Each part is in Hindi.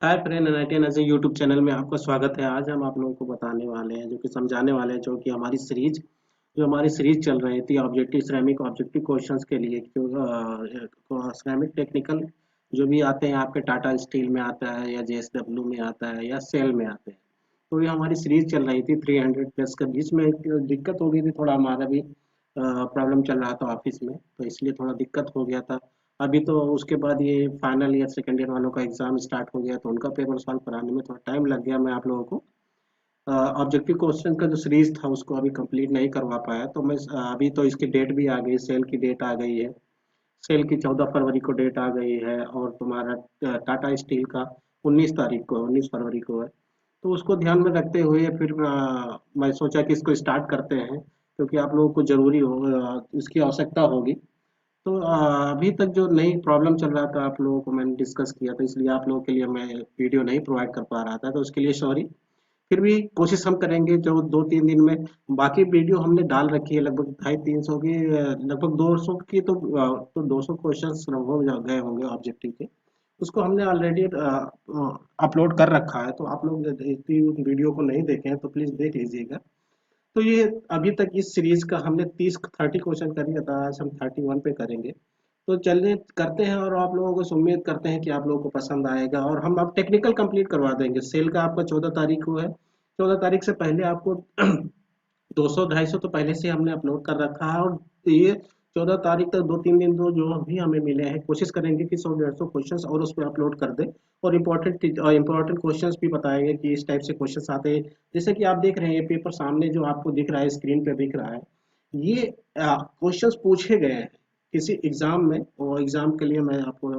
हाय फ्रेंड, एनआईटी ऐसे यूट्यूब चैनल में आपका स्वागत है। आज हम आप लोगों को बताने वाले हैं, जो कि समझाने वाले हैं, जो कि हमारी सीरीज चल रही थी ऑब्जेक्टिव सिरेमिक ऑब्जेक्टिव क्वेश्चंस के लिए, जो सिरेमिक टेक्निकल जो भी आते हैं आपके टाटा स्टील में आता है या जेएसडब्ल्यू में आता है या सेल में आते हैं। तो ये हमारी सीरीज चल रही थी 300 प्लस के बीच में। एक दिक्कत हो गई थी, थोड़ा हमारा भी प्रॉब्लम चल रहा था ऑफिस में, तो इसलिए थोड़ा दिक्कत हो गया था। अभी तो उसके बाद ये फाइनल ईयर सेकेंड ईयर वालों का एग्जाम स्टार्ट हो गया, तो उनका पेपर सॉल्व कराने में थोड़ा टाइम लग गया। मैं आप लोगों को ऑब्जेक्टिव क्वेश्चन का जो सीरीज था उसको अभी कंप्लीट नहीं करवा पाया, तो मैं अभी तो इसकी डेट भी आ गई, सेल की डेट आ गई है। सेल की 14 फरवरी को डेट आ गई है, और तुम्हारा टाटा स्टील का 19 तारीख को, 19 फरवरी को है। तो उसको ध्यान में रखते हुए फिर मैं सोचा कि इसको स्टार्ट करते हैं, क्योंकि आप लोगों को जरूरी हो, इसकी आवश्यकता होगी। तो अभी तक जो नई प्रॉब्लम चल रहा था आप लोगों को मैंने डिस्कस किया, तो इसलिए आप लोगों के लिए मैं वीडियो नहीं प्रोवाइड कर पा रहा था, तो उसके लिए सॉरी। फिर भी कोशिश हम करेंगे जो 2-3 दिन में। बाकी वीडियो हमने डाल रखी है लगभग 250-300 की, लगभग 200 की, तो 200 क्वेश्चन हो गए होंगे ऑब्जेक्टिव के। उसको हमने ऑलरेडी अपलोड कर रखा है, तो आप लोग यदि वीडियो को नहीं देखे हैं तो प्लीज़ देख लीजिएगा। तो ये अभी तक इस सीरीज का हमने 30 क्वेश्चन कर लिया था, आज हम 31 पे करेंगे। तो चलिए करते हैं, और आप लोगों को से उम्मीद करते हैं कि आप लोगों को पसंद आएगा, और हम अब टेक्निकल कंप्लीट करवा देंगे। सेल का आपका 14 तारीख को है। 14 तारीख से पहले आपको 200-250 तो पहले से हमने अपलोड कर रखा है, और ये 14 तारीख तक 2-3 दिन तो जो भी हमें मिले हैं, कोशिश करेंगे कि 100-150 क्वेश्चन और उस पर अपलोड कर दें। और इम्पोर्टेंट क्वेश्चंस भी बताएंगे कि इस टाइप से क्वेश्चंस आते हैं। जैसे कि आप देख रहे हैं ये पेपर सामने जो आपको दिख रहा है, स्क्रीन पे दिख रहा है, ये क्वेश्चंस पूछे गए हैं किसी एग्जाम में। और एग्जाम के लिए मैं आपको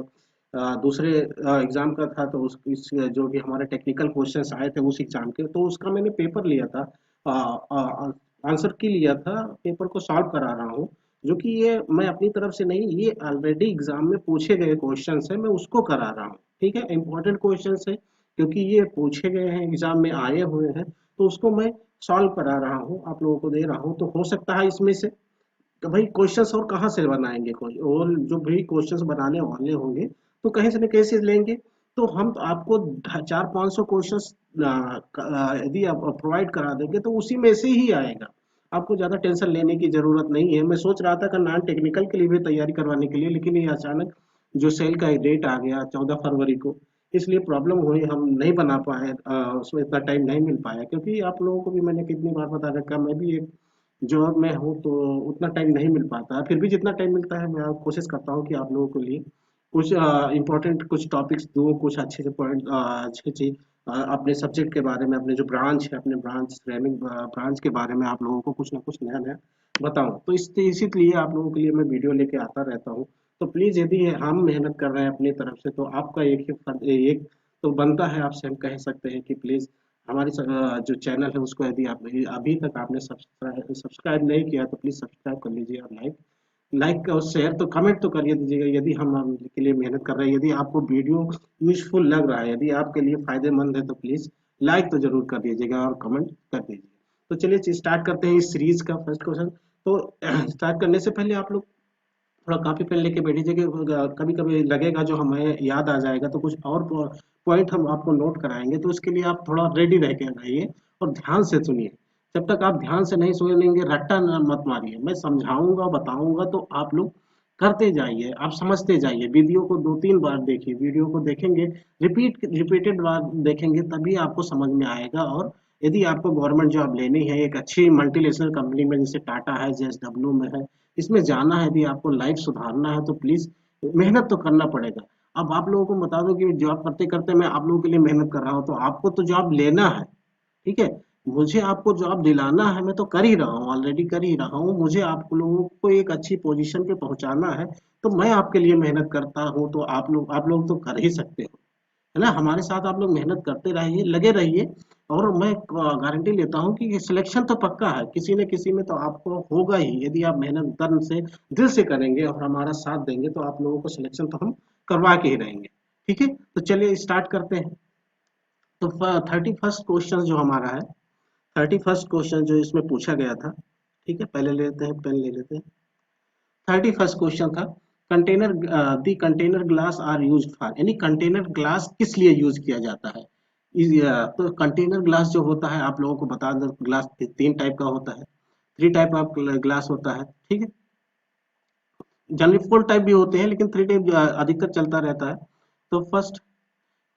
दूसरे एग्जाम का था, तो जो भी हमारे टेक्निकल क्वेश्चंस आए थे उस एग्जाम के, तो उसका मैंने पेपर लिया था, आंसर की लिया था, पेपर को सॉल्व करा रहा हूँ। जो कि ये मैं अपनी तरफ से नहीं, ये ऑलरेडी एग्जाम में पूछे गए क्वेश्चन है, मैं उसको करा रहा हूँ। ठीक है, इंपॉर्टेंट क्वेश्चन है, क्योंकि ये पूछे गए हैं, एग्जाम में आए हुए हैं, तो उसको मैं सॉल्व करा रहा हूँ, आप लोगों को दे रहा हूँ। तो हो सकता है इसमें से, तो भाई क्वेश्चंस और कहाँ से बनाएंगे, कोई और जो भी क्वेश्चंस बनाने वाले होंगे तो कहीं से न कहीं से लेंगे। तो हम तो आपको 400-500 क्वेश्चंस यदि आप प्रोवाइड करा देंगे तो उसी में से ही आएगा। आपको ज़्यादा टेंशन लेने की ज़रूरत नहीं है। मैं सोच रहा था कि नॉन टेक्निकल के लिए भी तैयारी करवाने के लिए, लेकिन ये अचानक जो सेल का डेट आ गया 14 फरवरी को, इसलिए प्रॉब्लम हुई, हम नहीं बना पाए, उसमें इतना टाइम नहीं मिल पाया। क्योंकि आप लोगों को भी मैंने कितनी बार बता रखा, मैं भी एक जॉब में हूँ, तो उतना टाइम नहीं मिल पाता है। फिर भी जितना टाइम मिलता है मैं कोशिश करता हूँ कि आप लोगों के लिए कुछ इम्पोर्टेंट कुछ टॉपिक्स दूँ, कुछ अच्छे से पॉइंट, अच्छी अच्छी अपने सब्जेक्ट के बारे में, अपने जो ब्रांच है, अपने ब्रांच सिरेमिक ब्रांच के बारे में आप लोगों को कुछ ना कुछ नया नया बताऊँ। तो इसीलिए आप लोगों के लिए मैं वीडियो लेके आता रहता हूँ। तो प्लीज़, यदि हम मेहनत कर रहे हैं अपनी तरफ से, तो आपका एक तो बनता है, आपसे हम कह सकते हैं कि प्लीज़ हमारी जो चैनल है उसको, यदि आप अभी तक आपने सब्सक्राइब नहीं किया तो प्लीज़ सब्सक्राइब कर लीजिए, और लाइक लाइक और शेयर तो कमेंट तो करिए दीजिएगा। यदि हम के लिए मेहनत कर रहे हैं, यदि आपको वीडियो यूजफुल लग रहा है, यदि आपके लिए फायदेमंद है, तो प्लीज़ लाइक तो जरूर कर दीजिएगा और कमेंट कर दीजिए। तो चलिए स्टार्ट करते हैं इस सीरीज का फर्स्ट क्वेश्चन। तो स्टार्ट करने से पहले आप लोग थोड़ा कॉपी पेन लेके बैठ जाइए। कभी कभी लगेगा जो हमें याद आ जाएगा, तो कुछ और पॉइंट हम आपको नोट कराएंगे, तो उसके लिए आप थोड़ा रेडी रह के रहिए और ध्यान से सुनिए। जब तक आप ध्यान से नहीं सुनेंगे, रट्टा मत मारिए। मैं समझाऊंगा, बताऊंगा, तो आप लोग करते जाइए, आप समझते जाइए। वीडियो को 2-3 बार देखिए, वीडियो को देखेंगे, रिपीटेड बार देखेंगे, तभी आपको समझ में आएगा। और यदि आपको गवर्नमेंट जॉब लेनी है एक अच्छी मल्टीनेशनल कंपनी में, जैसे टाटा है, जेएसडब्ल्यू में है, इसमें जाना है, यदि आपको लाइफ सुधारना है, तो प्लीज मेहनत तो करना पड़ेगा। अब आप लोगों को बता दो कि जॉब करते करते मैं आप लोगों के लिए मेहनत कर रहा हूँ, तो आपको तो जॉब लेना है। ठीक है, मुझे आपको जॉब दिलाना है, मैं तो कर ही रहा हूँ, ऑलरेडी कर ही रहा हूँ। मुझे आप लोगों को एक अच्छी पोजीशन पे पहुंचाना है, तो मैं आपके लिए मेहनत करता हूँ। तो आप लोग तो कर ही सकते हो, है ना। हमारे साथ आप लोग मेहनत करते रहिए, लगे रहिए, और मैं गारंटी लेता हूँ कि सिलेक्शन तो पक्का है, किसी न किसी में तो आपको होगा ही। यदि आप मेहनत तन से, दिल से करेंगे और हमारा साथ देंगे, तो आप लोगों को सिलेक्शन तो हम करवा के ही रहेंगे। ठीक है, तो चलिए स्टार्ट करते हैं। तो 31st क्वेश्चन जो हमारा है, 31st क्वेश्चन जो इसमें पूछा गया था, ठीक है, पहले ले लेते हैं, पेन ले लेते हैं। 31st क्वेश्चन था, container the container glass are used for, यानी कंटेनर ग्लास किस लिए यूज किया जाता है। तो कंटेनर ग्लास जो होता है, आप लोगों को बता दें, ग्लास तीन टाइप का होता है, थ्री टाइप ऑफ ग्लास होता है, ठीक है। जनरली फोर टाइप भी होते हैं, लेकिन थ्री टाइप अधिकतर चलता रहता है। तो फर्स्ट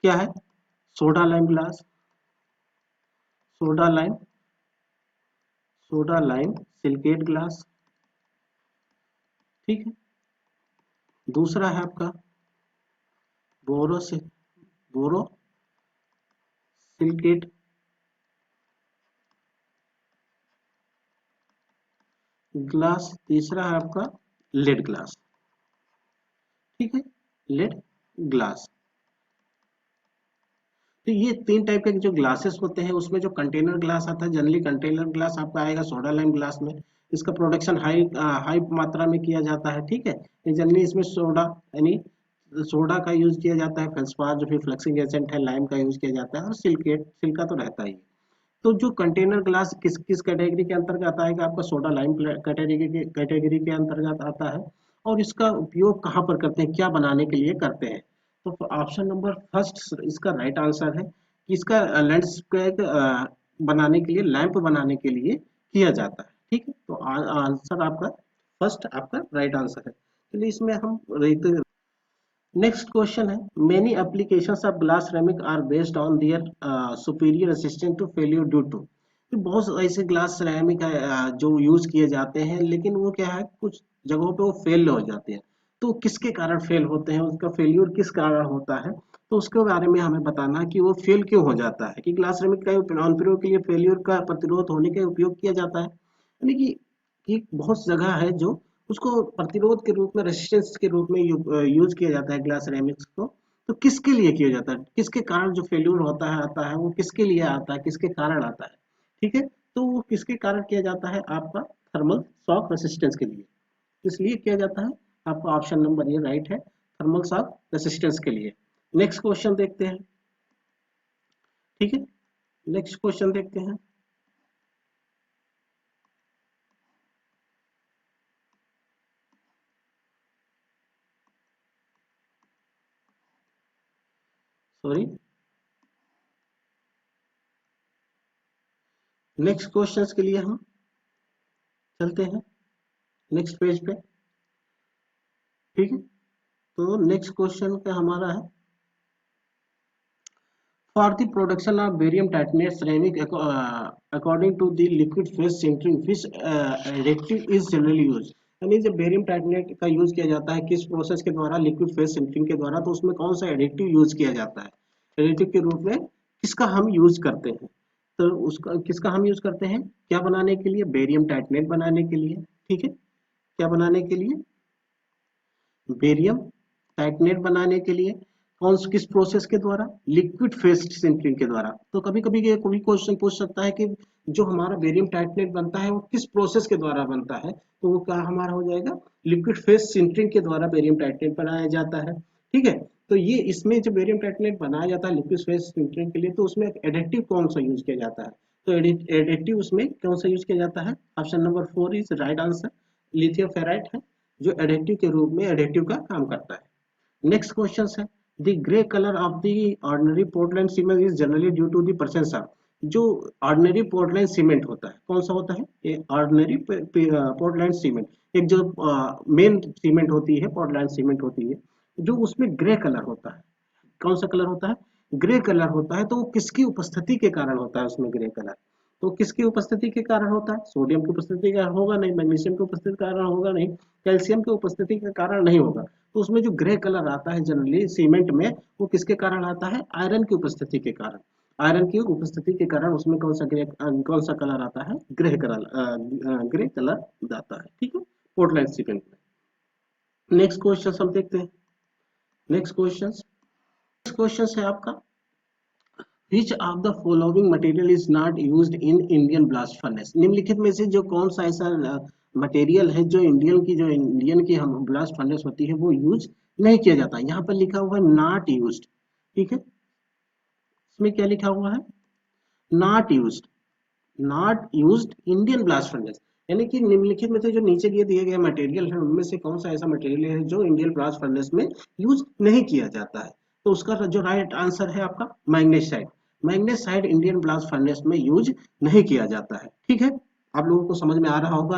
क्या है, soda lime glass, soda lime, soda lime silicate glass, ठीक है। दूसरा है आपका बोरो से बोरो सिलिकेट ग्लास, तीसरा है आपका लेड ग्लास, ठीक है, लेड ग्लास। तो ये तीन टाइप के जो ग्लासेस होते हैं, उसमें जो कंटेनर ग्लास आता है, जनरली कंटेनर ग्लास आपका आएगा सोडा लाइम ग्लास में। इसका प्रोडक्शन हाई मात्रा में किया जाता है, ठीक है। जनरली इसमें सोडा, यानी सोडा का यूज किया जाता है, फेल्सपार जो फिर फ्लक्सिंग एजेंट है, लाइम का यूज किया जाता है, और सिलिकेट, सिल्का तो रहता ही है। तो जो कंटेनर ग्लास किस किस कैटेगरी के अंतर्गत आएगा, आपका सोडा लाइम कैटेगरी के अंतर्गत आता है। और इसका उपयोग कहाँ पर करते हैं, क्या बनाने के लिए करते हैं। तो ऑप्शन नंबर फर्स्ट इसका राइट आंसर है कि इसका लैंडस्केप बनाने के लिए, लैंप बनाने के लिए किया जाता है, ठीक है। तो आंसर आपका फर्स्ट आपका राइट आंसर है। चलिए इसमें हम नेक्स्ट क्वेश्चन है, many applications of glass ceramic are based on their superior resistance to failure due to. बहुत ऐसे ग्लास सिरेमिक है जो यूज किए जाते हैं, लेकिन वो क्या है, कुछ जगहों पे वो फेल हो जाते हैं। तो किसके कारण फेल होते हैं, उसका फेल्यूर किस कारण होता है, तो उसके बारे में हमें बताना है कि वो फेल क्यों हो जाता है। कि ग्लास सिरेमिक का अनुप्रयोग के लिए फेल्यूर का प्रतिरोध होने का उपयोग किया जाता है, यानी कि बहुत जगह है जो उसको प्रतिरोध के रूप में, रेसिस्टेंस के रूप में यूज किया जाता है ग्लास सिरेमिक्स को। तो किसके लिए किया जाता है, किसके कारण जो फेल्यूर होता है, आता है, वो किसके लिए आता है, किसके कारण आता है, ठीक है। तो वो किसके कारण किया जाता है, आपका थर्मल शॉक रेसिस्टेंस के लिए। किस लिए किया जाता है, आपका ऑप्शन नंबर ये राइट है, थर्मल शॉक रेसिस्टेंस के लिए। नेक्स्ट क्वेश्चन देखते हैं, ठीक है। नेक्स्ट क्वेश्चन देखते हैं। सॉरी, नेक्स्ट क्वेश्चंस के लिए हम चलते हैं नेक्स्ट पेज पे, ठीक है। तो नेक्स्ट क्वेश्चन का हमारा है, for the production of barium titanate ceramic according to the liquid phase sintering which additive is generally use. यानी जब बेरियम टाइटेनेट का यूज किया जाता है किस प्रोसेस के द्वारा, लिक्विड फेज सिंटरिंग के द्वारा, तो उसमें कौन सा एडिटिव यूज किया जाता है, एडिटिव के रूप में किसका हम यूज करते हैं। तो उसका किसका हम यूज करते हैं, क्या बनाने के लिए, बेरियम टाइटेनेट बनाने के लिए, ठीक है। क्या बनाने के लिए, बेरियम टाइटनेट बनाने के लिए, कौन किस प्रोसेस के द्वारा, लिक्विड फेज सिंटरिंग के द्वारा। तो कभी कभी ये कोई क्वेश्चन पूछ सकता है कि जो हमारा बेरियम टाइटनेट बनता है वो किस प्रोसेस के द्वारा बनता है, तो वो क्या हमारा हो जाएगा, लिक्विड फेज सिंटरिंग के द्वारा बेरियम टाइटनेट बनाया जाता है, ठीक है। तो ये इसमें जो बेरियम टाइटनेट बनाया जाता है लिक्विड फेज सिंटरिंग के लिए, तो उसमें एडिटिव कौन सा यूज किया जाता है। तो एडिटिव उसमें कौन सा यूज किया जाता है, option number 4 is right answer, lithium ferrite है, जो एडिटिव के रूप में एडिटिव का काम करता है। नेक्स्ट क्वेश्चन है, the grey colour of the ordinary Portland cement is generally due to the presence of. जो ऑर्डिनरी पोर्टलैंड सीमेंट होता है, कौन सा होता है, ये ऑर्डिनरी पोर्टलैंड सीमेंट, एक जो मेन सीमेंट होती है, पोर्टलैंड सीमेंट होती है, जो उसमें ग्रे कलर होता है। कौन सा कलर होता है, ग्रे कलर होता है। तो वो किसकी उपस्थिति के कारण होता है उसमें ग्रे कलर, तो किसकी उपस्थिति के कारण होता है, सोडियम की उपस्थिति का होगा नहीं, मैग्नीशियम की उपस्थिति के कारण होगा नहीं, कैल्शियम की उपस्थिति के कारण नहीं होगा। तो उसमें जो ग्रे कलर आता है जनरली सीमेंट में, वो किसके कारण आता है, आयरन की उपस्थिति के कारण। आयरन की उपस्थिति के कारण उसमें कौन सा कलर आता है, ग्रे कलर आता है, ठीक है, पोर्टलैंड सीमेंट में। नेक्स्ट क्वेश्चन हम देखते हैं, नेक्स्ट क्वेश्चन है आपका, Which of the following material is not used in Indian blast furnace? निम्नलिखित में से जो कौन सा ऐसा मटेरियल है जो इंडियन की हम ब्लास्ट फर्नेस होती है वो यूज नहीं किया जाता। यहाँ पर लिखा हुआ है नॉट यूज्ड, ठीक है। इसमें क्या लिखा हुआ है, not used, not used Indian blast furnace. यानी कि निम्नलिखित में से जो नीचे दिए गए मटेरियल है उनमें से कौन सा ऐसा मटेरियल है जो इंडियन ब्लास्ट फर्नेस में यूज नहीं किया जाता है? तो उसका जो राइट आंसर है आपका magnesite. Magnesite Indian blast furnace में यूज नहीं किया जाता है। ठीक है, आप लोगों को समझ में आ रहा होगा।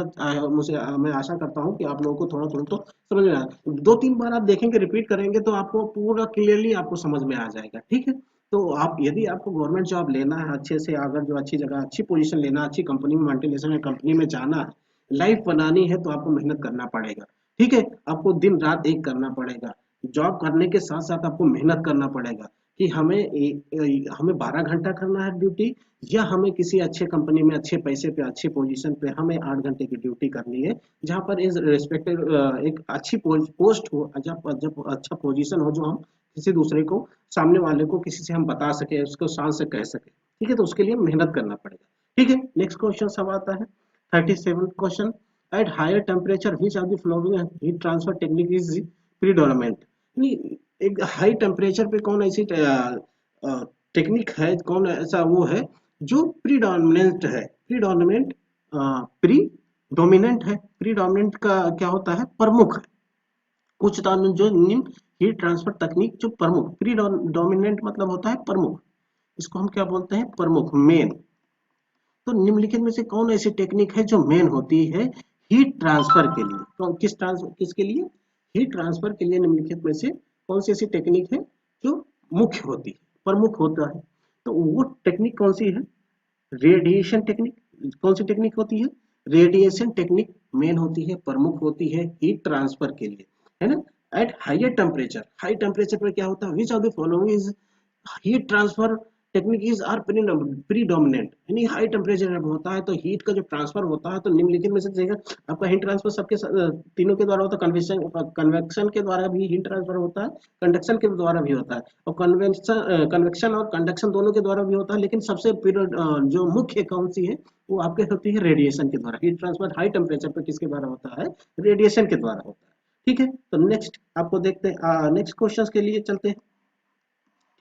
मैं आशा करता हूँ कि आप लोगों को थोड़ा थोड़ा तो समझ में आ रहा है। दो तीन बार आप देखेंगे, रिपीट करेंगे तो आपको पूरा क्लियरली आपको समझ में आ जाएगा। ठीक है, तो आप यदि आपको गवर्नमेंट जॉब लेना है अच्छे से, अगर जो अच्छी जगह अच्छी पोजीशन लेना, अच्छी कंपनी में, मल्टीनेशनल कंपनी में जाना है, लाइफ बनानी है, तो आपको मेहनत करना पड़ेगा। ठीक है, आपको दिन रात एक करना पड़ेगा। जॉब करने के साथ साथ आपको मेहनत करना पड़ेगा कि हमें 12 घंटा करना है ड्यूटी, या हमें किसी अच्छे कंपनी में अच्छे पैसे पे अच्छे पोजीशन पे हमें 8 घंटे की ड्यूटी करनी है, जहाँ पर इस रेस्पेक्टेड एक अच्छी पोस्ट हो, जब जब अच्छा पोजीशन हो, जो हम किसी दूसरे को, सामने वाले को किसी से हम बता सके, उसको शान से कह सके। ठीक है, तो उसके लिए मेहनत करना पड़ेगा। ठीक है, नेक्स्ट क्वेश्चन सब आता है। 37 question. At higher temperature which of the following heat transfer technique is predominant? एक हाई टेम्परेचर पे कौन ऐसी टेक्निक है, कौन ऐसा वो है जो प्रीडोमिनेंट है? प्रीडोमिनेंट, प्री डोमिनेंट है। प्रीडोमिनेंट का क्या होता है? प्रमुख है। उच्चता में जो निम्न हीट ट्रांसफर तकनीक जो प्रमुख, प्री डोमिनेंट मतलब होता है प्रमुख, इसको हम क्या बोलते हैं? प्रमुख, मेन। तो निम्नलिखित में से कौन ऐसी टेक्निक है जो मेन होती है हीट ट्रांसफर के लिए? तो किसके लिए? हीट ट्रांसफर के लिए निम्नलिखित में से कौन सी ऐसी टेक्निक है जो मुख्य होती है, प्रमुख होता है? तो वो टेक्निक कौन सी है? Radiation technique. कौन सी टेक्निक होती है? रेडिएशन टेक्निक मेन होती है, प्रमुख होती है हीट ट्रांसफर के लिए, है ना? At higher temperature, high temperature पर क्या होता है? Which of the following is heat transfer technique is are predominant. यानी हाई टेम्परेचर जब होता है तो हीट का जो ट्रांसफर होता है, तो निम्नलिखित में से देखिएगा, आपका हीट ट्रांसफर तीनों के द्वारा होता है। कन्वेक्शन, कन्वेक्शन के द्वारा भी हीट ट्रांसफर होता है, कंडक्शन के द्वारा भी होता है, और कन्वेक्शन और कंडक्शन दोनों के द्वारा भी होता है। लेकिन सबसे जो मुख्य कौन सी है, वो आपके होती है रेडिएशन के द्वारा। हीट ट्रांसफर हाई टेम्परेचर पर किसके द्वारा होता है? रेडिएशन के द्वारा होता है। ठीक है, तो नेक्स्ट आपको देखते हैं, नेक्स्ट क्वेश्चन के लिए चलते हैं।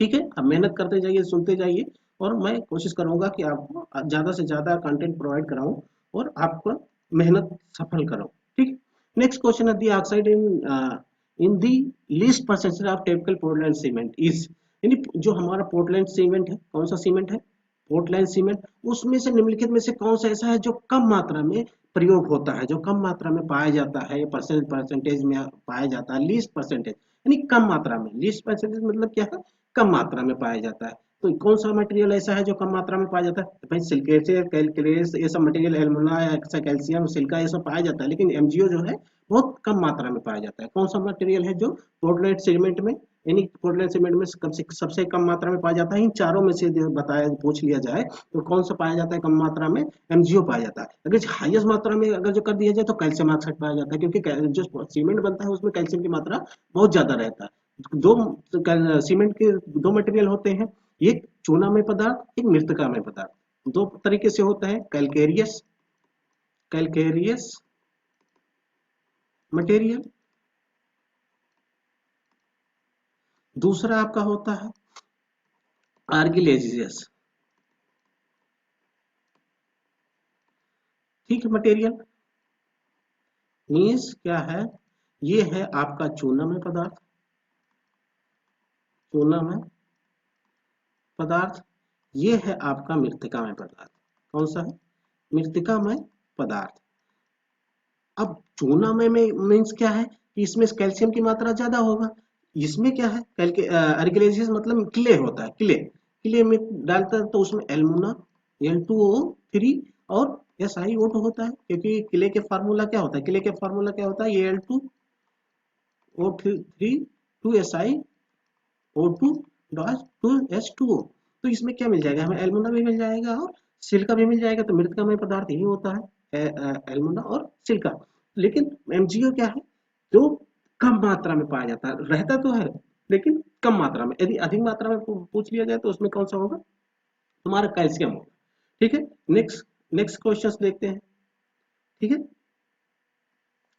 ठीक है, आप मेहनत करते जाइए, सुनते जाइए, और मैं कोशिश करूंगा कि आपको ज्यादा से ज्यादा कंटेंट प्रोवाइड कराऊं और आपको मेहनत सफल कराऊं। ठीक है, नेक्स्ट क्वेश्चन है the oxide in the least percentage of typical Portland cement is. यानी जो हमारा पोर्टलैंड सीमेंट है, कौन सा सीमेंट है? Portland cement. उसमें से निम्नलिखित में से कौन सा ऐसा है जो कम मात्रा में प्रयोग होता है, जो कम मात्रा में पाया जाता है, परसेंटेज में पाया जाता है? लीस्ट परसेंटेज यानी कम मात्रा में। लीस्ट परसेंटेज मतलब क्या है? कम मात्रा में पाया जाता है। तो कौन सा मटेरियल ऐसा है जो कम मात्रा में पाया जाता है? तो भाई सिलिकेट, कैलकुलेस, ये सब मटेरियल, एल्युमिना, कैल्शियम, सिलिका, ये सब पाया जाता है। लेकिन एमजीओ जो है बहुत कम मात्रा में पाया जाता है। कौन सा मटेरियल है जो पोर्टलैंड सीमेंट में, यानी पोर्टलैंड सीमेंट में सबसे कम मात्रा में पाया जाता है? इन चारों में से बताया, पूछ लिया जाए तो कौन सा पाया जाता है कम मात्रा में? एमजीओ पाया जाता है। अगर हाईएस्ट मात्रा में अगर जो कर दिया जाए तो कैल्शियम ऑक्साइड पाया जाता है, क्योंकि जो सीमेंट बनता है उसमें कैल्शियम की मात्रा बहुत ज्यादा रहता है। दो सीमेंट के दो मटेरियल होते हैं, एक चूनामय पदार्थ, एक मृत्तिकामय पदार्थ। दो तरीके से होता है, कैलकेरियस, कैलकेरियस मटेरियल। दूसरा आपका होता है आर्गिलेजियस। ठीक है, मटेरियल मीन्स क्या है? ये है आपका चूनामय पदार्थ, चूनामय पदार्थ। ये है आपका मृत्तिकामय पदार्थ। कौन सा है? मृत्तिकामय पदार्थ। अब चूना में मीन्स क्या है कि इसमें कैल्शियम की मात्रा ज्यादा होगा। इसमें क्या है? अर्गिलेजियस मतलब क्ले होता है, क्ले। क्ले में डालता है तो उसमें एल्मुना, Al2O3 और SiO2 होता है। क्योंकि क्ले के फार्मूला क्या होता है? क्ले के फार्मूला क्या होता है? Al2O3 2SiO2 2H2O। तो इसमें क्या मिल जाएगा हमें? एल्मुना भी मिल जाएगा और सिलिका भी मिल जाएगा। तो मृतकमय पदार्थ यही होता है, एल्मुना और सिलिका। लेकिन एमजीओ क्या है? जो कम मात्रा में पाया जाता है, रहता तो है लेकिन कम मात्रा में। यदि अधिक मात्रा में पूछ लिया जाए तो उसमें कौन सा होगा? हमारा कैल्शियम होगा। ठीक है, नेक्स्ट नेक्स्ट क्वेश्चन देखते हैं। ठीक है,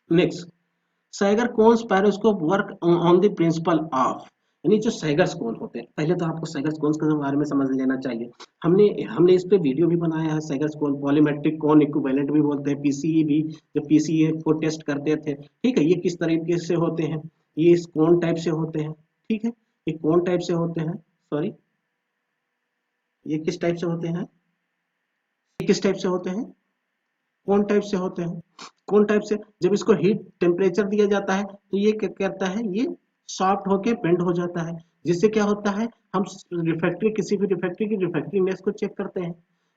next, Sager Cohn's periscope work on the principle of, यानी जो सैगर्स कौन होते हैं, पहले तो आपको सैगर्स कौन के बारे में समझ लेना चाहिए। हमने हमने इस पे वीडियो भी बनाया है, सैगर्स कौन, पॉलीमेट्रिक कौन, इक्विवेलेंट भी बोलते हैं, पीसीई भी, जब पीसीई को टेस्ट करते थे, ठीक है, ये किस तरीके से होते हैं, ये इस कौन टाइप से होते हैं, ठीक है, ये कौन टाइप से होते हैं, सॉरी, ये किस टाइप से होते हैं, ये किस टाइप से होते हैं, कौन टाइप से होते हैं, कौन टाइप से जब इसको हीट टेम्परेचर दिया जाता है तो ये क्या करता है, ये सॉफ्ट होके बेंड हो जाता है, जिससे क्या होता है, हम रिफ्रैक्टरी, किसी भी रिफ्रैक्टरी की रिफ्रैक्टिवनेस को चेक करते हैं,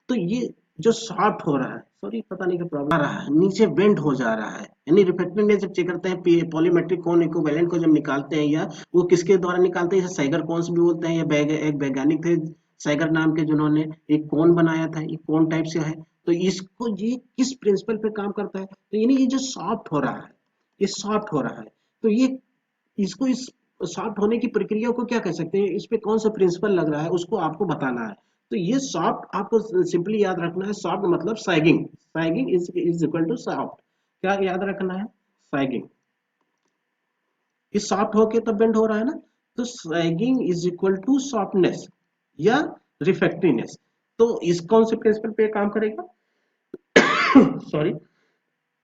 तो ये जो सॉफ्ट हो रहा है, सॉरी पता नहीं क्या प्रॉब्लम आ रहा है, नीचे बेंड हो जा रहा है, यानी रिफ्रैक्टिवनेस जब चेक करते हैं, पॉलीमेट्रिक कोन इक्विवेलेंट को जब निकालते हैं, या वो किसके द्वारा निकालते हैं, सैगर कोन्स भी बोलते हैं, या एक वैज्ञानिक थे सैगर नाम के, जिन्होंने एक कोन बनाया था, ये कोन टाइप से है, तो इसको ये किस प्रिंसिपल पे काम करता है, तो यानी ये जो सॉफ्ट हो रहा है, ये सॉफ्ट हो रहा है, तो ये इसको इस सॉफ्ट होने की प्रक्रिया को क्या कह सकते हैं, इस पे कौन सा प्रिंसिपल लग रहा है, उसको आपको बताना है। तो ये सॉफ्ट आपको सिंपली याद रखना है, सॉफ्ट मतलब sagging, sagging is equal to soft, क्या याद रखना है, सैगिंग, ये सॉफ्ट होके तब बेंड हो रहा है ना, तो sagging is equal to softness या रिफ्रैक्टिवनेस, तो इस कौन से प्रिंसिपल पे काम करेगा, सॉरी,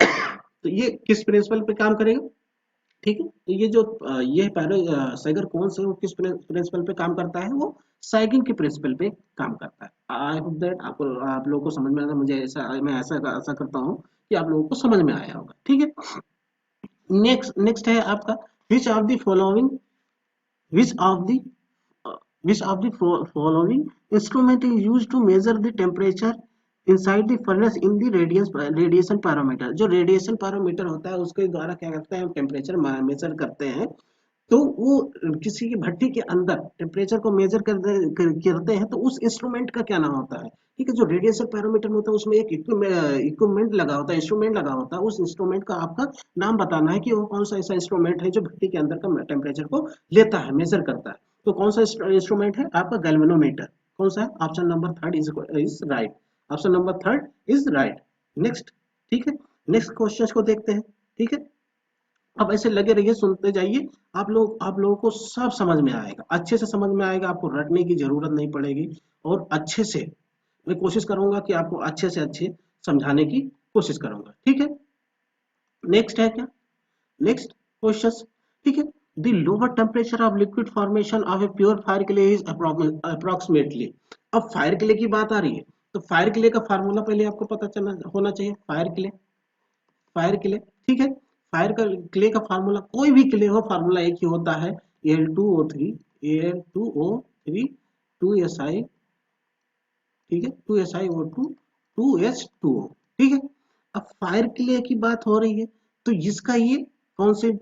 तो ये किस प्रिंसिपल पे काम करेगा, ठीक है, तो ये जो ये पैरो सैगर कौन से, वो किस प्रिंसिपल पे काम करता है, वो सैगिंग के प्रिंसिपल पे काम करता है। आई होप दैट आपको, आप लोगों को समझ में आया, मुझे ऐसा, मैं ऐसा आशा करता हूँ कि आप लोगों को समझ में आया होगा, ठीक है। नेक्स्ट नेक्स्ट है आपका, विच of the following, which of the which of the following instrument is used to measure the temperature inside the furnace in the radiation parameter, जो रेडिएशन पैरामीटर होता है उसके द्वारा क्या करते हैं, हम टेम्परेचर मेजर करते हैं, तो वो किसी की भट्टी के अंदर टेम्परेचर को मेजर करते हैं, तो उस इंस्ट्रूमेंट का क्या नाम होता है, ठीक है, जो रेडिएशन पैरामीटर होता है उसमें एक इक्विपमेंट लगा होता है, इंस्ट्रूमेंट लगा होता है, उस इंस्ट्रूमेंट का आपका नाम बताना है कि वो कौन सा ऐसा इंस्ट्रूमेंट है जो भट्टी के अंदर का टेम्परेचर को लेता है, मेजर करता है, तो कौन सा इंस्ट्रूमेंट है आपका, गैल्वेनोमीटर, कौन सा है, option number third is right, option number third is right. Next, ठीक है, नेक्स्ट क्वेश्चन को देखते हैं, ठीक है, अब ऐसे लगे रहिए, सुनते जाइए, आप लोगों को सब समझ में आएगा, अच्छे से समझ में आएगा, आपको रटने की जरूरत नहीं पड़ेगी, और अच्छे से मैं कोशिश करूंगा कि आपको अच्छे से अच्छे समझाने की कोशिश करूंगा, ठीक है। नेक्स्ट है क्या, नेक्स्ट क्वेश्चन, ठीक है, the lower temperature of liquid formation of a pure fire clay is approximately, अब फायर क्ले की बात आ रही है, तो फायर क्ले का फार्मूला पहले आपको पता चलना होना चाहिए, फायर क्ले, फायर क्ले, ठीक है, फायर का क्ले का फार्मूला, कोई भी क्ले हो फार्मूला एक ही होता है, Al2O3, Al2O3 2Si, ठीक है, 2SiO2 2H2O, ठीक है। अब फायर क्ले की बात हो रही है, तो इसका ये कौन से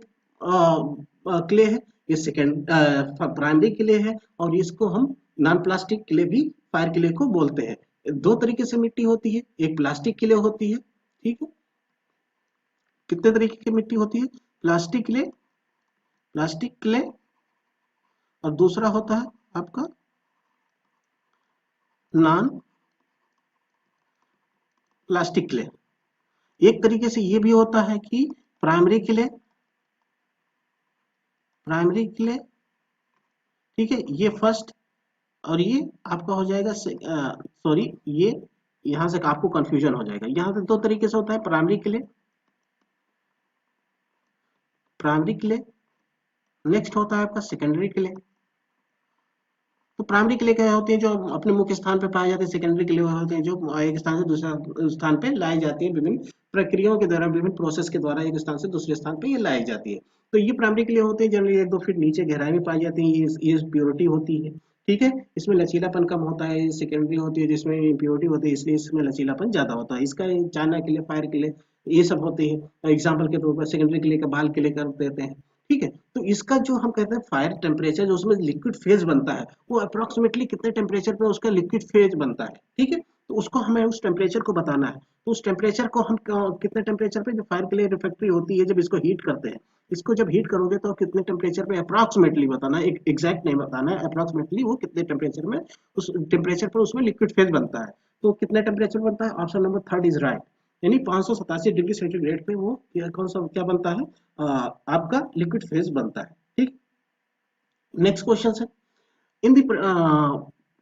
क्ले है, ये सेकेंड प्राइमरी क्ले है, और इसको हम नॉन प्लास्टिक क्ले भी फायर क्ले को बोलते हैं। दो तरीके से मिट्टी होती है, एक प्लास्टिक क्ले होती है, ठीक है, कितने तरीके की मिट्टी होती है, प्लास्टिक क्ले, प्लास्टिक क्ले, और दूसरा होता है आपका नॉन प्लास्टिक क्ले। एक तरीके से ये भी होता है कि प्राइमरी क्ले, प्राइमरी क्ले, ठीक है, ये फर्स्ट, और ये आपका हो जाएगा, सॉरी, ये यहां से आपको कंफ्यूजन हो जाएगा, यहां से दो तरीके से होता है, primary clay, primary clay, next होता है आपका सेकेंडरी क्ले। तो प्राइमरी क्ले क्या होती है, जो अपने मुख्य स्थान पे पाए जाते हैं, सेकेंडरी क्ले होते हैं जो एक स्थान से दूसरा स्थान पे लाई जाती है, विभिन्न प्रक्रियाओं के द्वारा, विभिन्न प्रोसेस के द्वारा एक स्थान से दूसरे स्थान पे ये लाई जाती है। तो ये प्राइमरी क्ले होते हैं, जनरली 1-2 फीट नीचे गहराई में पाई जाती है, ये प्योरिटी होती है, ठीक है, इसमें लचीलापन कम होता है, सेकेंडरी होती है जिसमें इम्प्योरिटी होती है, इसलिए इसमें लचीलापन ज्यादा होता है, इसका चाइना के लिए, फायर के लिए, ये सब होते हैं, एग्जाम्पल के तौर पर सेकेंडरी के लिए का बाल के लिए कर देते हैं, ठीक है। तो इसका जो हम कहते हैं फायर टेम्परेचर, जो उसमें लिक्विड फेज बनता है, वो अप्रोक्सीमेटली कितने टेम्परेचर पे उसका लिक्विड फेज बनता है, ठीक है, तो उसको हमें उस टेम्परेचर को बताना है, तो उस टेम्परेचर को हम कितने टेम्परेचर पे, जो फायर के लिए रिफैक्ट्री होती है, जब इसको हीट करते हैं, इसको जब हीट करोगे तो कितने टेम्परेचर पे अप्रोक्सीमेटली बताना है, एक एग्जैक्ट नहीं बताना है, अप्रोक्सीमेटली वो कितने टेम्परेचर में, उस टेम्परेचर पर उसमें लिक्विड फेज बनता है, तो कितने टेम्परेचर बनता है, option number third is right, यानी 587 डिग्री सेंटीग्रेड पे वो कौन सा क्या बनता है, आपका लिक्विड फेज बनता है, ठीक। नेक्स्ट क्वेश्चन है, in the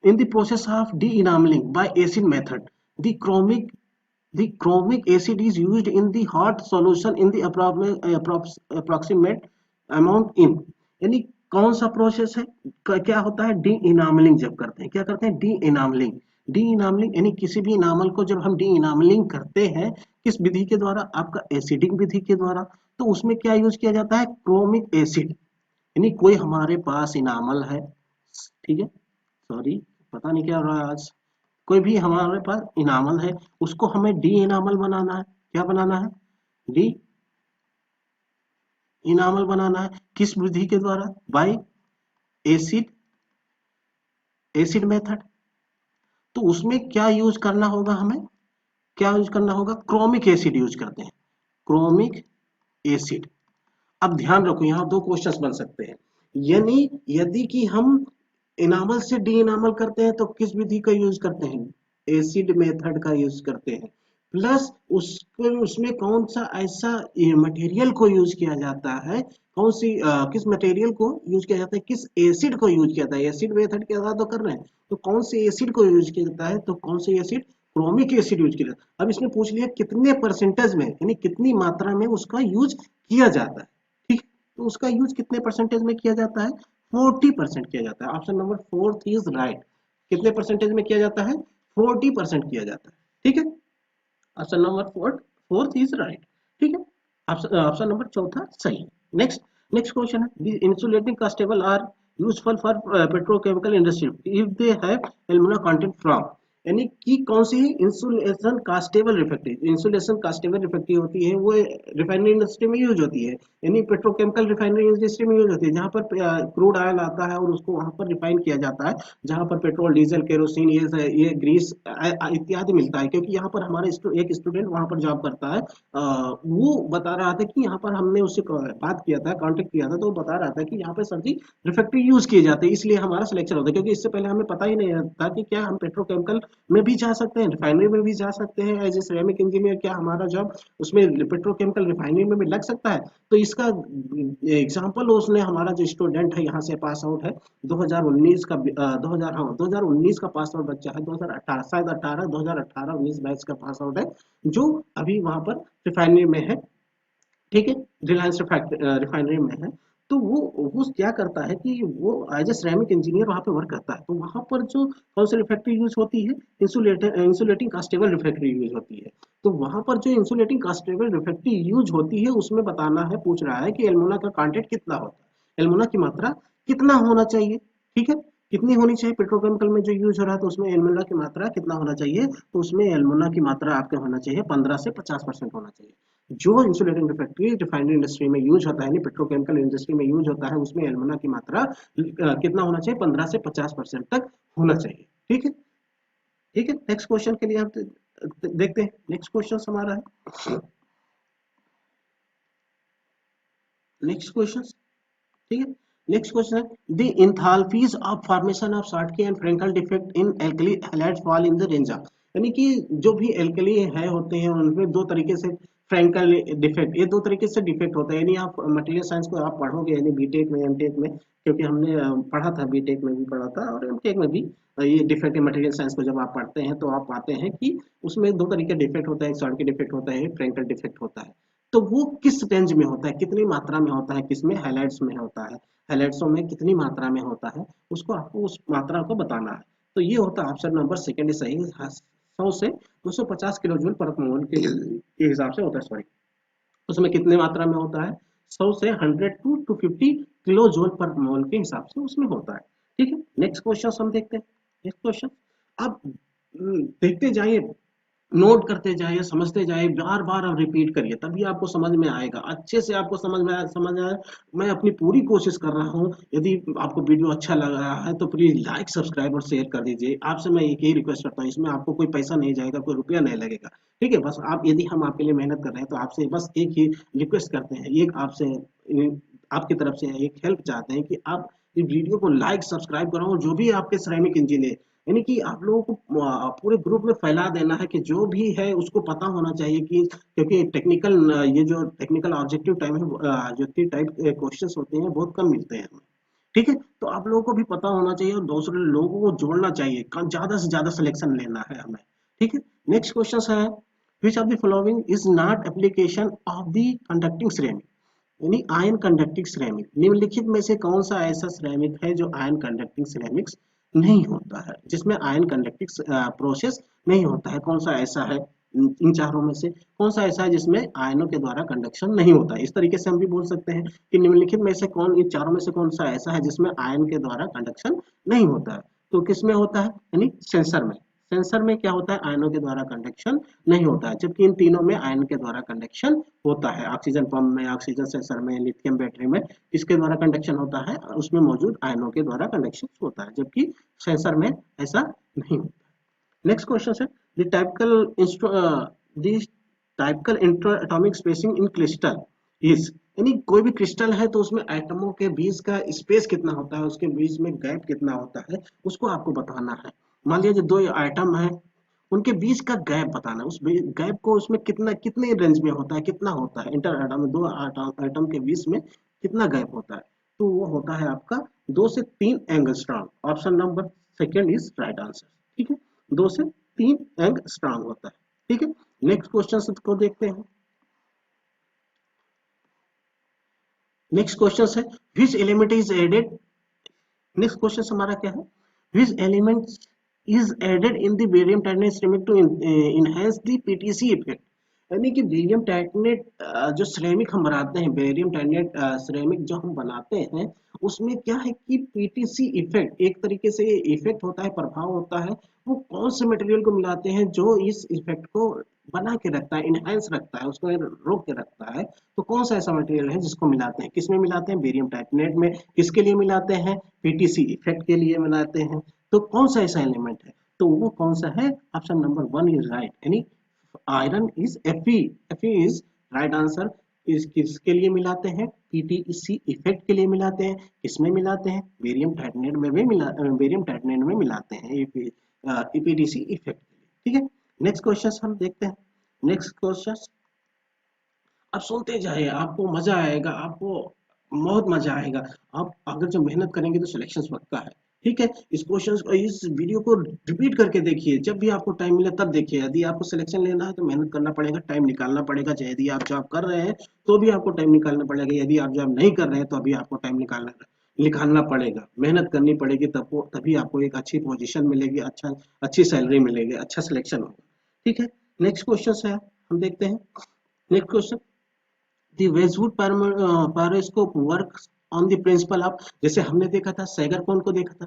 in the process of de-enameling by acid method, the chromic acid is used in the hot solution in the approximate amount in, यानी कौन सा प्रोसेस है, क्या होता है, डी इनामलिंग जब करते हैं, क्या करते हैं, डी इनामलिंग यानी किसी भी इनामल को जब हम डी इनामलिंग करते हैं, किस विधि के द्वारा, आपका एसिडिक विधि के द्वारा, तो उसमें क्या यूज किया जाता है, क्रोमिक एसिड। यानी कोई हमारे पास इनामल है, ठीक है, सॉरी पता नहीं क्या हो रहा है आज, कोई भी हमारे पास इनामल है, उसको हमें डी इनामल बनाना है, क्या बनाना है, डी इनामल बनाना है, किस विधि के द्वारा, बाय एसिड एसिड मेथड। तो उसमें क्या यूज करना होगा, हमें क्या यूज करना होगा, क्रोमिक एसिड यूज करते हैं, क्रोमिक एसिड। अब ध्यान रखो, यहाँ दो क्वेश्चंस बन सकते हैं, यानी यदि कि हम इनामल से डी इनामल करते हैं तो किस विधि का यूज करते हैं, एसिड मेथड का यूज करते हैं, प्लस उसको उसमें कौन सा ऐसा मटेरियल को यूज किया जाता है, कौन सी किस मटेरियल को यूज किया जाता है, किस एसिड को यूज किया जाता है, एसिड मेथड के आधार तो कर रहे हैं, तो कौन से एसिड को यूज किया जाता है, तो कौन से एसिड, क्रोमिक एसिड यूज किया जाता है। अब इसमें पूछ लिया कितने परसेंटेज में, यानी कितनी मात्रा में उसका यूज किया जाता है, ठीक, तो उसका यूज कितने परसेंटेज में किया जाता है, 40% किया जाता है। Option number fourth is right, कितने परसेंटेज में किया जाता है, 40% किया जाता है, ठीक है, option number fourth is right, ठीक है, ऑप्शन नंबर चौथा सही। नेक्स्ट नेक्स्ट क्वेश्चन है, the insulating castable are useful for petrochemical industry if they have alumina content from, यानी कि कौन सी insulation castable refractory, insulation castable refractory होती है, वो रिफाइनरी इंडस्ट्री में यूज होती है, यानी पेट्रोकेमिकल रिफाइनरी इंडस्ट्री में यूज होती है, जहाँ पर क्रूड ऑयल आता है और उसको वहां पर रिफाइन किया जाता है, जहाँ पर पेट्रोल डीजल केरोसिन ये ग्रीस इत्यादि मिलता है। क्योंकि यहाँ पर हमारे एक स्टूडेंट वहां पर जॉब करता है, वो बता रहा था कि यहाँ पर हमने उससे बात किया था, कांटेक्ट किया था, तो वो बता रहा था कि यहाँ पर सर जी रिफैक्ट्री यूज किए जाते हैं, इसलिए हमारा सिलेक्शन होता है, क्योंकि इससे पहले हमें पता ही नहीं था कि क्या हम पेट्रोकेमिकल में भी जा सकते हैं, रिफाइनरी में भी जा सकते हैं, एज ए सिरेमिक इंजीनियर क्या हमारा जॉब उसमें पेट्रोकेमिकल रिफाइनरी में भी लग सकता है। तो इसका एग्जाम्पल उसने, हमारा जो स्टूडेंट है यहाँ से पास आउट है 2019 का 2000 हाँ 2019 का पास आउट बच्चा है, 2018 शायद 2018-19 बैच का पास आउट है, जो अभी वहां पर रिफाइनरी में है, ठीक है, रिलायंस रिफाइनरी में है। तो वो क्या करता है कि वो एज ए सिरेमिक इंजीनियर वहां पे वर्क करता है, तो वहां पर जो कौन सी रिफैक्ट्री यूज होती है, इंसुलेटिंग कास्टेबल रिफैक्ट्री यूज होती है। तो वहां पर जो इंसुलेटिंग कास्टेबल रिफैक्ट्री यूज होती है, उसमें बताना है, पूछ रहा है कि एल्मोना का कंटेंट कितना होता है, एल्मोना की मात्रा कितना होना चाहिए, ठीक है, कितनी होनी चाहिए, पेट्रोकेमिकल में जो यूज हो रहा है तो उसमें एल्मोना की मात्रा कितना होना चाहिए, तो उसमें एल्मोना की मात्रा आपके होना चाहिए 15 से 50% होना चाहिए। जो इंसुलेटिंग रिफैक्ट्री रिफाइनरी इंडस्ट्री में यूज होता है, पेट्रोकेमिकल इंडस्ट्री में यूज होता है, उसमें एल्युमिना की मात्रा कितना होना चाहिए, 15 से 50% तक होना चाहिए, ठीक है, ठीक है। नेक्स्ट क्वेश्चन के लिए आप देखते हैं, नेक्स्ट क्वेश्चन हमारा है, नेक्स्ट क्वेश्चन, ठीक है, नेक्स्ट क्वेश्चन है, the enthalpies of formation of Schottky and Frenkel defect in alkali halides fall in the range of, यानी कि जो भी एल्कली है होते हैं उनमें दो तरीके से फ्रेंकल डिफेक्ट, ये दो तरीके से डिफेक्ट होता है, यानी आप मटेरियल साइंस को आप पढ़ोगे, यानी बीटेक में एमटेक में, क्योंकि हमने पढ़ा था, बीटेक में भी पढ़ा था और एमटेक में भी, ये डिफेक्ट मटेरियल साइंस को जब आप पढ़ते हैं तो आप पाते हैं कि उसमें दो तरीके डिफेक्ट होता है, एक शॉर्टकी डिफेक्ट होता है, एक फ्रेंकल डिफेक्ट होता है। तो वो किस रेंज में होता है, कितनी मात्रा में होता है, किसमें, हाइलाइट्स में होता है, हाइलाइट्सों में कितनी मात्रा में होता है, उसको आपको उस मात्रा को बताना है। तो ये होता है ऑप्शन नंबर सेकंड सही, 100 से 250 किलो जूल पर मोल के हिसाब से होता है, सॉरी, उसमें कितने मात्रा में होता है, 100 से 100 टू 250 किलो जूल पर मोल के हिसाब से उसमें होता है, ठीक है। नेक्स्ट क्वेश्चन हम देखते हैं, नेक्स्ट क्वेश्चन, अब देखते जाइए, नोट करते जाइए, समझते जाइए, बार बार आप रिपीट करिए, तभी आपको समझ में आएगा, अच्छे से आपको समझ आए। मैं अपनी पूरी कोशिश कर रहा हूँ, यदि आपको वीडियो अच्छा लग रहा है तो प्लीज लाइक सब्सक्राइब और शेयर कर दीजिए, आपसे मैं एक ही रिक्वेस्ट करता हूँ, इसमें आपको कोई पैसा नहीं जाएगा, कोई रुपया नहीं लगेगा, ठीक है, बस आप, यदि हम आपके लिए मेहनत कर रहे हैं तो आपसे बस एक ही रिक्वेस्ट करते हैं, एक आपसे आपकी तरफ से एक हेल्प चाहते हैं कि आप इस वीडियो को लाइक सब्सक्राइब करो, और जो भी आपके सिरेमिक इंजीनियर, यानी कि आप लोगों को पूरे ग्रुप में फैला देना है, कि जो भी है उसको पता होना चाहिए कि, क्योंकि टेक्निकल, ये जो टेक्निकल ऑब्जेक्टिव टाइम है, ऑब्जेक्टिव टाइप क्वेश्चंस होते हैं बहुत कम मिलते हैं हमें, ठीक है, तो आप लोगों को भी पता होना चाहिए और दूसरे लोगों को जोड़ना चाहिए, ज्यादा से ज्यादा सिलेक्शन लेना है हमें। ठीक है, नेक्स्ट क्वेश्चन है, which of the following is not application of the conducting ceramic, यानी आयन कंडक्टिंग सिरेमिक, निम्नलिखित में से कौन सा ऐसा सिरेमिक है जो आयन कंडक्टिंग सिरेमिक्स नहीं होता है, जिसमें आयन कंडक्टिंग प्रोसेस नहीं होता है, कौन सा ऐसा है, इन चारों में से कौन सा ऐसा है जिसमें आयनों के द्वारा कंडक्शन नहीं होता है। इस तरीके से हम भी बोल सकते हैं कि निम्नलिखित में से कौन, इन चारों में से कौन सा ऐसा है जिसमें आयन के द्वारा कंडक्शन नहीं होता है। तो किस में होता है, यानी सेंसर में। सेंसर में क्या होता है, आयनों के द्वारा कंडक्शन नहीं होता है, जबकि इन तीनों में आयन के द्वारा कंडक्शन होता है। ऑक्सीजन पंप में, ऑक्सीजन सेंसर में, लिथियम बैटरी में इसके द्वारा कंडक्शन होता है, उसमें मौजूद आयनों के द्वारा कंडक्शन होता है, जबकि सेंसर में ऐसा नहीं होता। नेक्स्ट क्वेश्चन है, the typical the typical inter-atomic spacing in crystal is, यानी कोई भी क्रिस्टल है तो उसमें एटमों के बीच का स्पेस कितना होता है, उसके बीच में गैप कितना होता है, उसको आपको बताना है। मान लीजिए दो एटम है, उनके बीच का गैप बताना है, उस गैप को उसमें कितना, कितने रेंज में होता है, कितना होता है, इंटर एटम, दो एटम के बीच में कितना गैप होता है, तो वो होता है आपका 2 से 3 angstrom. Option number second is right answer. ठीक है, 2 से 3 एंगस्ट्रॉम होता है। ठीक है, नेक्स्ट क्वेश्चन को देखते हैं। नेक्स्ट क्वेश्चन है, which element is added, next question हमारा क्या है, which element is added in the barium titanate ceramic to enhance the PTC effect, यानी कि बेरियम टाइटेनेट जो सिरेमिक हम बनाते हैं, बेरियम टाइटेनेट सिरेमिक जो हम बनाते हैं, उसमें क्या है कि पीटीसी इफेक्ट, एक तरीके से ये इफेक्ट होता है, प्रभाव होता है, वो कौन से मटेरियल को मिलाते हैं जो इस इफेक्ट को बना के रखता है, इनहेंस रखता है, उसको रोक के रखता है। तो कौन सा ऐसा मटेरियल है जिसको मिलाते हैं, किसमें मिलाते हैं, बेरियम टाइटेनेट में। किसके लिए मिलाते हैं, पीटीसी इफेक्ट के लिए मिलाते हैं। तो कौन सा ऐसा एलिमेंट है, तो वो कौन सा है, ऑप्शन नंबर 1 इज राइट, यानी iron is Fe, Fe is right answer. इस किसके लिए मिलाते हैं, पीटीसी इफेक्ट के लिए मिलाते हैं। किसमें मिलाते हैं, बेरियम टाइटेनेट में भी बेरियम टाइटेनेट में मिलाते हैं पीटीसी इफेक्ट के लिए। ठीक है, नेक्स्ट क्वेश्चन हम देखते हैं। नेक्स्ट क्वेश्चन आप सुनते जाइए, आपको मजा आएगा, आपको बहुत मजा आएगा। आप अगर जो मेहनत करेंगे तो सिलेक्शन पक्का है। ठीक है, इस क्वेश्चन, इस वीडियो को रिपीट करके देखिए, जब भी आपको टाइम मिले तब देखिए। यदि आपको सिलेक्शन लेना है तो मेहनत करना पड़ेगा, टाइम निकालना पड़ेगा। चाहे यदि आप जॉब कर रहे हैं तो भी आपको टाइम निकालना पड़ेगा, यदि आप जॉब नहीं कर रहे हैं तो अभी आपको टाइम निकालना पड़ेगा, मेहनत करनी पड़ेगी, तब तभी आपको एक अच्छी पोजीशन मिलेगी, अच्छी सैलरी मिलेगी, अच्छा सिलेक्शन होगा। ठीक है, नेक्स्ट क्वेश्चन है, हम देखते हैं। Next question, the Wedgwood periscope works on the principle of, जैसे हमने देखा था सैगर कोन को देखा था,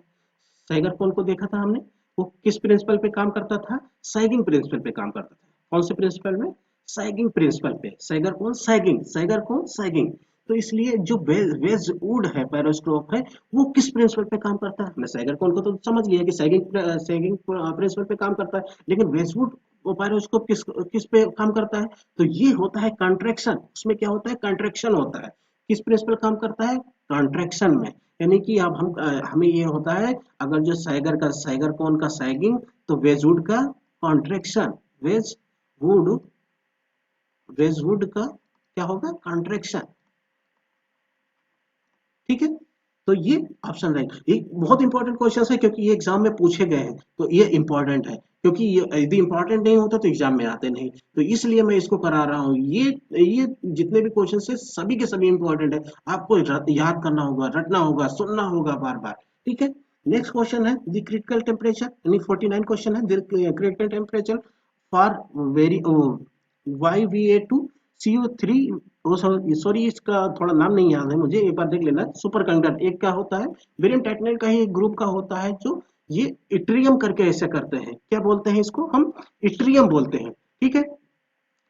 सैगर कोन को देखा था हमने, वो किस प्रिंसिपल पे काम करता था, सैगिंग प्रिंसिपल पे काम करता था। कौन से प्रिंसिपल में, सैगिंग प्रिंसिपल पे। सैगर कोन सैगिंग, सैगर कोन सैगिंग। तो इसलिए जो वेजवुड है, पेरिस्कोप है, वो किस प्रिंसिपल पे काम करता है, हमने सैगर कोन को तो समझ लिया कि सैगिंग प्रिंसिपल पे काम करता है, लेकिन वेजवुड पेरिस्कोप किस पे काम करता है, तो ये होता है कंट्रैक्शन। उसमें क्या होता है, कंट्रैक्शन होता है। किस प्रिंसिपल काम करता है, कंट्रैक्शन में। यानी कि अब हमें ये होता है, अगर जो सैगर कोन का सैगिंग, तो वेजवुड का कॉन्ट्रैक्शन, वेजवुड वेजवुड का क्या होगा, कॉन्ट्रैक्शन। ठीक है, तो ये ऑप्शन राइट, ये बहुत इंपॉर्टेंट क्वेश्चन है क्योंकि ये एग्जाम में पूछे गए हैं, तो ये इंपॉर्टेंट है, क्योंकि ये यदि इंपॉर्टेंट नहीं होता तो एग्जाम में आते नहीं, तो इसलिए मैं इसको करा रहा हूँ। ये जितने भी क्वेश्चन है सभी के सभी इंपॉर्टेंट है, आपको याद करना होगा, रटना होगा, सुनना होगा बार बार। ठीक है, नेक्स्ट क्वेश्चन है, द क्रिटिकल टेम्परेचर, यानी 49 क्वेश्चन है, the critical temperature for very YVA2CO3, sorry इसका थोड़ा नाम नहीं याद है मुझे, एक बार देख लेना। सुपर कंडक्टर एक का होता है, बेरियम टाइटेनेट का ही एक ग्रुप का होता है, जो ये इट्रियम करके ऐसे करते हैं, क्या बोलते हैं इसको, हम इट्रियम बोलते हैं। ठीक है,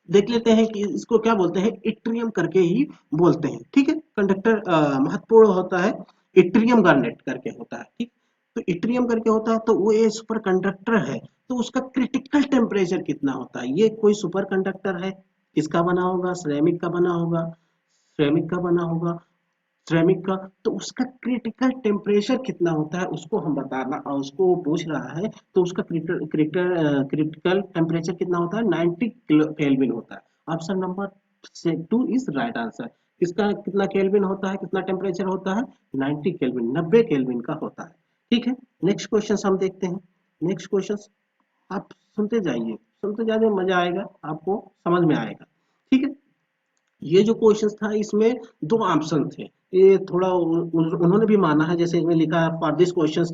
देख लेते हैं कि इसको क्या बोलते हैं, इट्रियम करके ही बोलते हैं। ठीक है, कंडक्टर महत्वपूर्ण होता है, इट्रियम गार्नेट करके होता है। ठीक, तो इट्रियम करके होता है, तो वो ये सुपर कंडक्टर है, तो उसका क्रिटिकल टेम्परेचर कितना होता है, ये कोई सुपर कंडक्टर है, किसका बना होगा, सिरेमिक का बना होगा, सिरेमिक का बना होगा, सिरेमिक का, तो उसका क्रिटिकल टेम्परेचर कितना होता है उसको हम बताना, और उसको वो पूछ रहा है, तो उसका क्रिटिकल टेम्परेचर कितना होता है, 90 केल्विन होता है। Option number 2 is right answer, इसका कितना केल्विन होता है, कितना टेम्परेचर होता है, 90 केल्विन, 90 केल्विन का होता है। ठीक है, नेक्स्ट क्वेश्चन हम देखते हैं। नेक्स्ट क्वेश्चन आप सुनते जाइए, सुनते जाइए, मजा आएगा, आपको समझ में आएगा। ठीक है, ये जो क्वेश्चन था इसमें दो ऑप्शन थे, ये थोड़ा उन्होंने भी माना है, जैसे इसमें लिखा है for this questions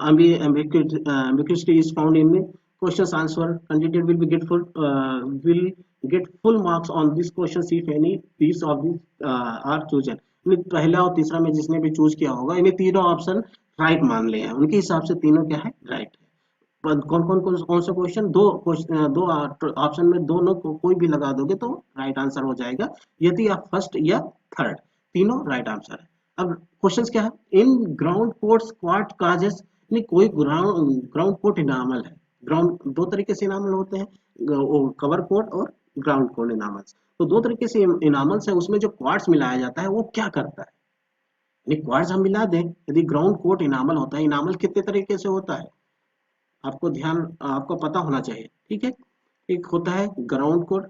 ambiguity is found in questions answer candidate will be will get full marks on this questions if any piece of these are chosen। पहला और तीसरा में जिसने भी चूज किया होगा, इन्हें तीनों ऑप्शन राइट मान लिए हैं, उनके हिसाब से तीनों क्या है, राइट है। कौन सा क्वेश्चन, दो ऑप्शन में दोनों को कोई भी लगा दोगे तो राइट आंसर हो जाएगा, यदि आप फर्स्ट या थर्ड, तीनों राइट आंसर है। अब क्वेश्चन क्या है, in ground quotes what causes, नहीं कोई ग्राउंड कोट इनामल है। ग्राउंड दो तरीके से इनामल होते हैं, कवर कोट और ग्राउंड कोट इनामल्स। तो दो तरीके से इनामल्स है, उसमें जो क्वार्ट्स मिलाया जाता है वो क्या करता है, यानी क्वार्ट्स हम मिला दें, यदि ग्राउंड कोट इनामल होता है, इनामल कितने तरीके से होता है, आपको ध्यान, आपको पता होना चाहिए। ठीक है, एक होता है ग्राउंड कोड,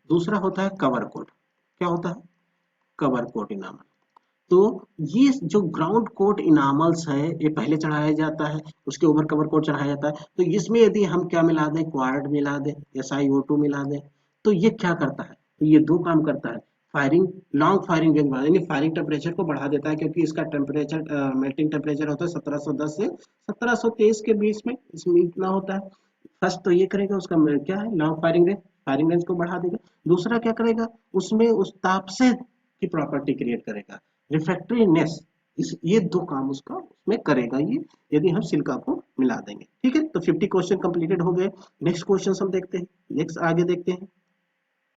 दूसरा होता है कवर कोड। क्या होता है, कवर कोड इनामल। तो ये जो ग्राउंड कोड इनामल्स है, ये पहले चढ़ाया जाता है, उसके ऊपर कवर कोड चढ़ाया जाता है। तो इसमें यदि हम क्या मिला दें, क्वार्ट मिला दें, SiO2 मिला दें, तो ये क्या करता है, तो ये दो काम करता है, फायरिंग, लॉन्ग फायरिंग रेंज बढ़ा, यानी फायरिंग टेम्परेचर को बढ़ा देता है, क्योंकि इसका टेम्परेचर मेल्टिंग टेम्परेचर होता है 1710 से 1723 के बीच में, इसमें इतना होता है। फर्स्ट तो ये करेगा, उसका क्या है, लॉन्ग फायरिंग रेंज को बढ़ा देगा। दूसरा क्या करेगा, उसमें उस ताप से की प्रॉपर्टी क्रिएट करेगा, रिफ्रैक्टरीनेस, इस ये दो काम उसका उसमें करेगा ये, यदि हम सिलिका को मिला देंगे। ठीक है, तो 50 क्वेश्चन कंप्लीटेड हो गए। नेक्स्ट क्वेश्चन हम देखते हैं, नेक्स्ट आगे देखते हैं।